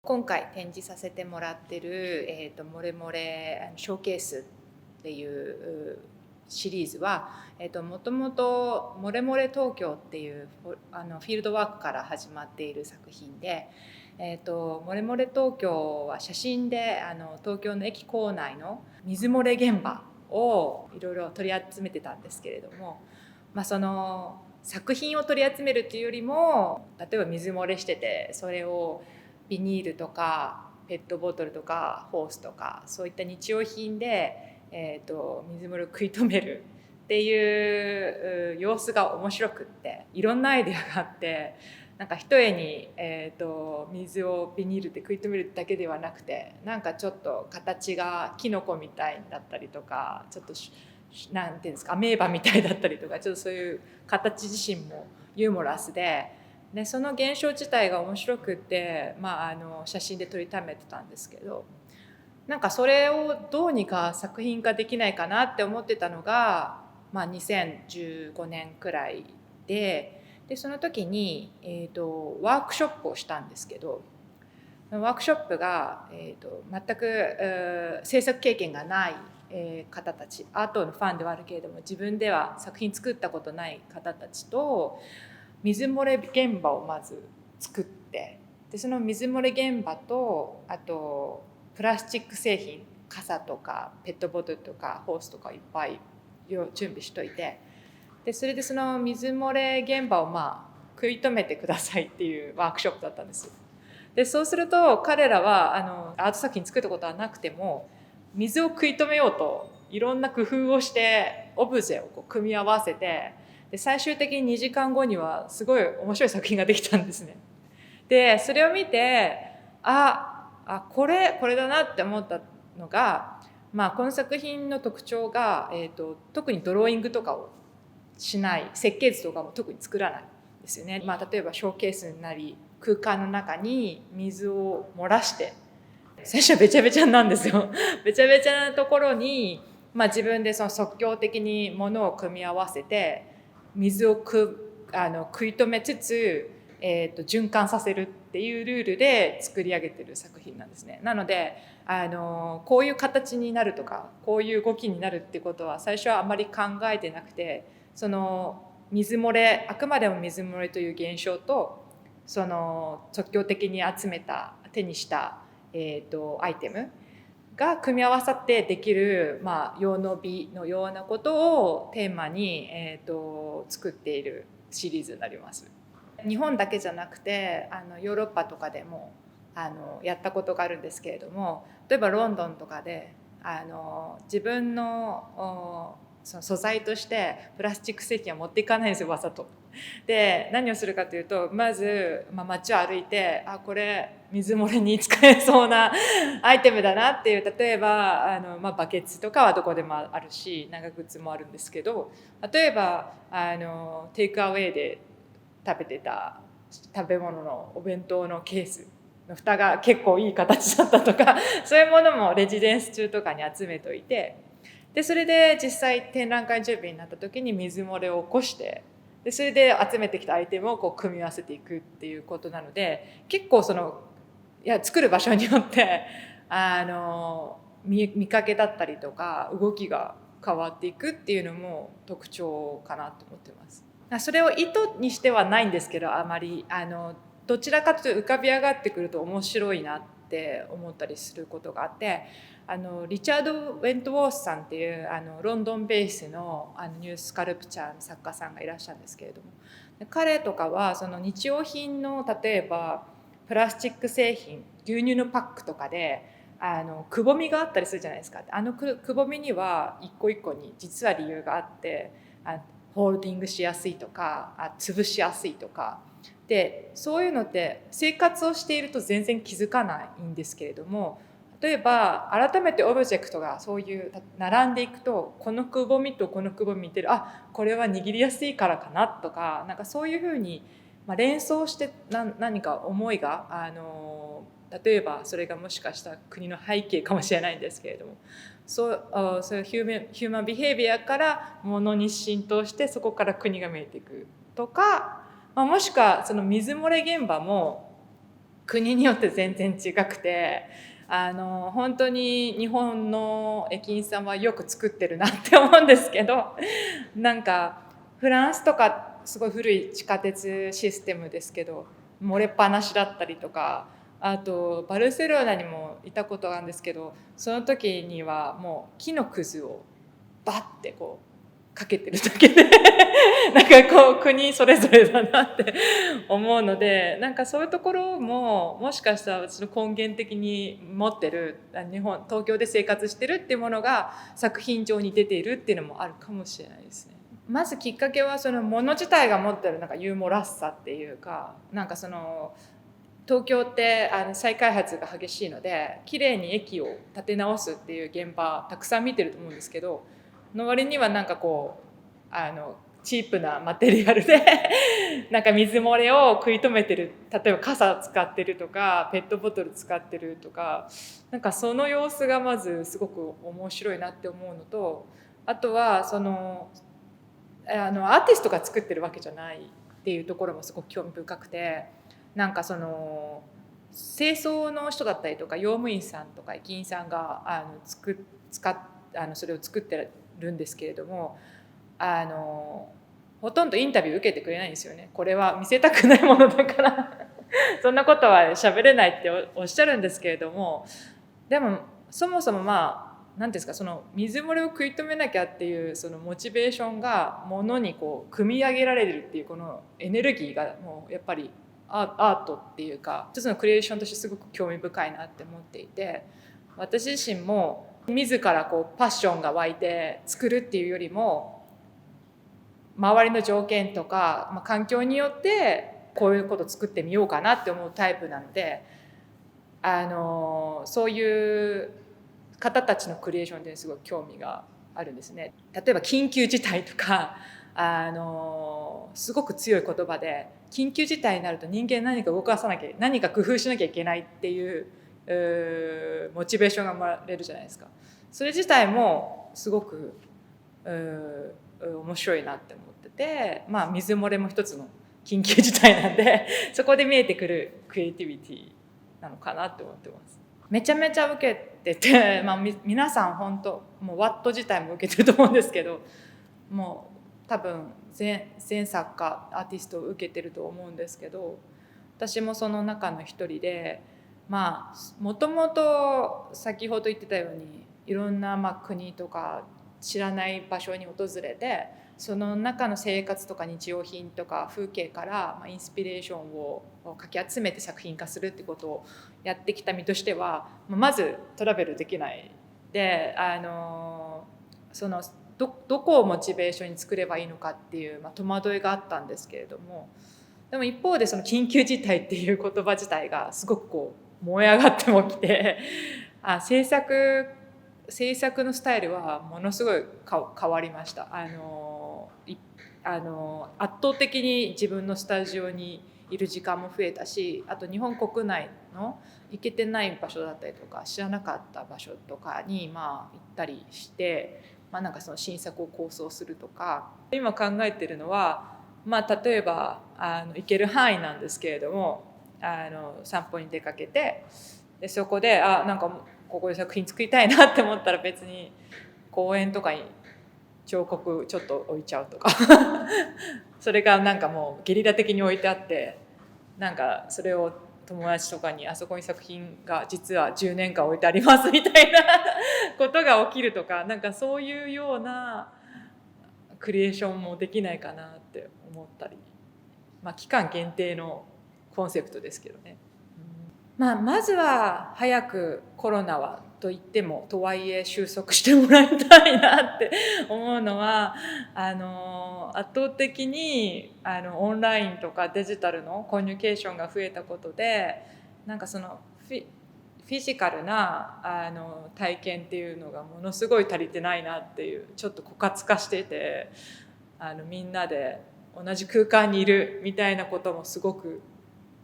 今回展示させてもらってる、モレモレショーケースっていうシリーズは、もともとモレモレ東京っていうフィールドワークから始まっている作品で、モレモレ東京は写真で東京の駅構内の水漏れ現場をいろいろ取り集めてたんですけれども、その作品を取り集めるっていうよりも、例えば水漏れしててそれをビニールとかペットボトルとかホースとかそういった日用品で、水漏れを食い止めるっていう様子が面白くって、いろんなアイデアがあって、なんか一重に、水をビニールで食い止めるだけではなくて、なんかちょっと形がキノコみたいだったりとか、ちょっとなんていうんですか、アメーバみたいだったりとか、ちょっとそういう形自身もユーモラスで、その現象自体が面白くって、写真で撮りためてたんですけど、なんかそれをどうにか作品化できないかなって思ってたのが、2015年くらいで、その時に、ワークショップをしたんですけど、ワークショップが、全く制作経験がない方たち、アートのファンではあるけれども自分では作品作ったことない方たちと水漏れ現場をまず作って、でその水漏れ現場と、あとプラスチック製品、傘とかペットボトルとかホースとかいっぱい準備しといて、でそれでその水漏れ現場を食い止めてくださいっていうワークショップだったんです。でそうすると彼らはアート作品作ったことはなくても、水を食い止めようといろんな工夫をしてオブジェをこう組み合わせて、で最終的に2時間後にはすごい面白い作品ができたんですね。でそれを見てこれだなって思ったのが、この作品の特徴が、特にドローイングとかをしない、設計図とかも特に作らないんですよね。例えばショーケースになり空間の中に水を漏らして、最初はべちゃべちゃなんですよ。べちゃべちゃなところに、自分でその即興的にものを組み合わせて水を食い止めつつ、循環させるっていうルールで作り上げてる作品なんですね。なのでこういう形になるとかこういう動きになるってことは最初はあまり考えてなくて、その水漏れ、あくまでも水漏れという現象とその即興的に集めた手にした、アイテムが組み合わさってできる、用の美のようなことをテーマに、作っているシリーズになります。日本だけじゃなくてヨーロッパとかでもやったことがあるんですけれども、例えばロンドンとかで自分のその素材としてプラスチック製品は持っていかないんですよ、わざと。で何をするかというと、まず、街を歩いてこれ水漏れに使えそうなアイテムだなっていう、例えばバケツとかはどこでもあるし長靴もあるんですけど、例えばテイクアウェイで食べてた食べ物のお弁当のケースの蓋が結構いい形だったとかそういうものもレジデンス中とかに集めといて、でそれで実際展覧会準備になった時に水漏れを起こして、でそれで集めてきたアイテムをこう組み合わせていくっていうことなので、結構作る場所によって見かけだったりとか動きが変わっていくっていうのも特徴かなと思ってます。それを意図にしてはないんですけど、あまりどちらかというと浮かび上がってくると面白いなって思ったりすることがあって、リチャード・ウェントウォースさんっていうロンドンベースのニュースカルプチャーの作家さんがいらっしゃるんですけれども、彼とかはその日用品の例えばプラスチック製品、牛乳のパックとかでくぼみがあったりするじゃないですか。くぼみには一個一個に実は理由があって、ホールディングしやすいとか潰しやすいとかで、そういうのって生活をしていると全然気づかないんですけれども、例えば改めてオブジェクトがそういう並んでいくと、このくぼみとこのくぼみ見てる、これは握りやすいからかなとか、なんかそういうふうに連想して何か思いが例えばそれがもしかしたら国の背景かもしれないんですけれども、そういうヒューマンビヘイビアからものに浸透して、そこから国が見えていくとか、もしくはその水漏れ現場も国によって全然違くて、本当に日本の駅員さんはよく作ってるなって思うんですけど、なんかフランスとかすごい古い地下鉄システムですけど漏れっぱなしだったりとか、あとバルセロナにもいたことがあるんですけど、その時にはもう木のくずをバッてこうかけてるだけでなんかこう国それぞれだなって思うので、なんかそういうところももしかしたら私の根源的に持ってる東京で生活してるっていうものが作品上に出ているっていうのもあるかもしれないですね。まずきっかけはそのもの自体が持ってるなんかユーモラスさっていうか、なんかその東京って再開発が激しいので綺麗に駅を建て直すっていう現場たくさん見てると思うんですけど、の割にはなんかこうチープなマテリアルでなんか水漏れを食い止めてる、例えば傘使ってるとかペットボトル使ってるとか、なんかその様子がまずすごく面白いなって思うのと、あとはそのアーティストが作ってるわけじゃないっていうところもすごく興味深くて、なんかその清掃の人だったりとか用務員さんとか駅員さんがそれを作ってるんですけれども、ほとんどインタビュー受けてくれないんですよね。これは見せたくないものだからそんなことは喋れないっておっしゃるんですけれども、でもそもそも何ですか、その水漏れを食い止めなきゃっていうそのモチベーションがものにこう組み上げられるっていうこのエネルギーがもうやっぱりアートっていうか一つのクリエーションとしてすごく興味深いなって思っていて、私自身も自らこうパッションが湧いて作るっていうよりも周りの条件とか、環境によってこういうこと作ってみようかなって思うタイプなので、そういう方たちのクリエーションってすごい興味があるんですね。例えば緊急事態とかすごく強い言葉で、緊急事態になると人間何か動かさなきゃ、何か工夫しなきゃいけないっていうモチベーションが生まれるじゃないですか。それ自体もすごく面白いなって思ってて、水漏れも一つの緊急事態なんでそこで見えてくるクリエイティビティなのかなって思ってます。めちゃめちゃ受けてて、皆さん本当もうワット自体も受けてると思うんですけど、もう多分全作家アーティストを受けてると思うんですけど、私もその中の一人で、もともと先ほど言ってたようにいろんな国とか知らない場所に訪れて、その中の生活とか日用品とか風景からインスピレーションをかき集めて作品化するってことをやってきた身としては、まずトラベルできないで、そのどこをモチベーションに作ればいいのかっていう、戸惑いがあったんですけれども、でも一方でその緊急事態っていう言葉自体がすごくこう燃え上がってもきて制作のスタイルはものすごい変わりました。圧倒的に自分のスタジオにいる時間も増えたし、あと日本国内の行けてない場所だったりとか知らなかった場所とかに行ったりして、なんかその新作を構想するとか、今考えてるのは、例えば行ける範囲なんですけれども、散歩に出かけて、でそこでなんかここで作品作りたいなって思ったら別に公園とかに彫刻ちょっと置いちゃうとかそれがなんかもうゲリラ的に置いてあって、なんかそれを友達とかにあそこに作品が実は10年間置いてありますみたいなことが起きるとか、なんかそういうようなクリエーションもできないかなって思ったり、期間限定のコンセプトですけどね。まずは早くコロナはと言ってもとはいえ収束してもらいたいなって思うのは、圧倒的にオンラインとかデジタルのコミュニケーションが増えたことで、なんかそのフィジカルな体験っていうのがものすごい足りてないなっていう、ちょっと枯渇化してて、みんなで同じ空間にいるみたいなこともすごく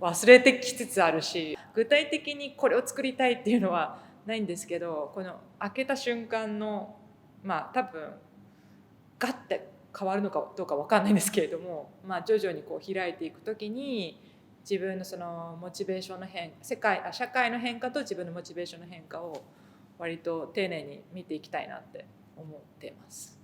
忘れてきつつあるし、具体的にこれを作りたいっていうのはないんですけど、この開けた瞬間の多分ガッて変わるのかどうか分かんないんですけれども、徐々にこう開いていく時に自分のそのモチベーションの社会の変化と自分のモチベーションの変化を割と丁寧に見ていきたいなって思っています。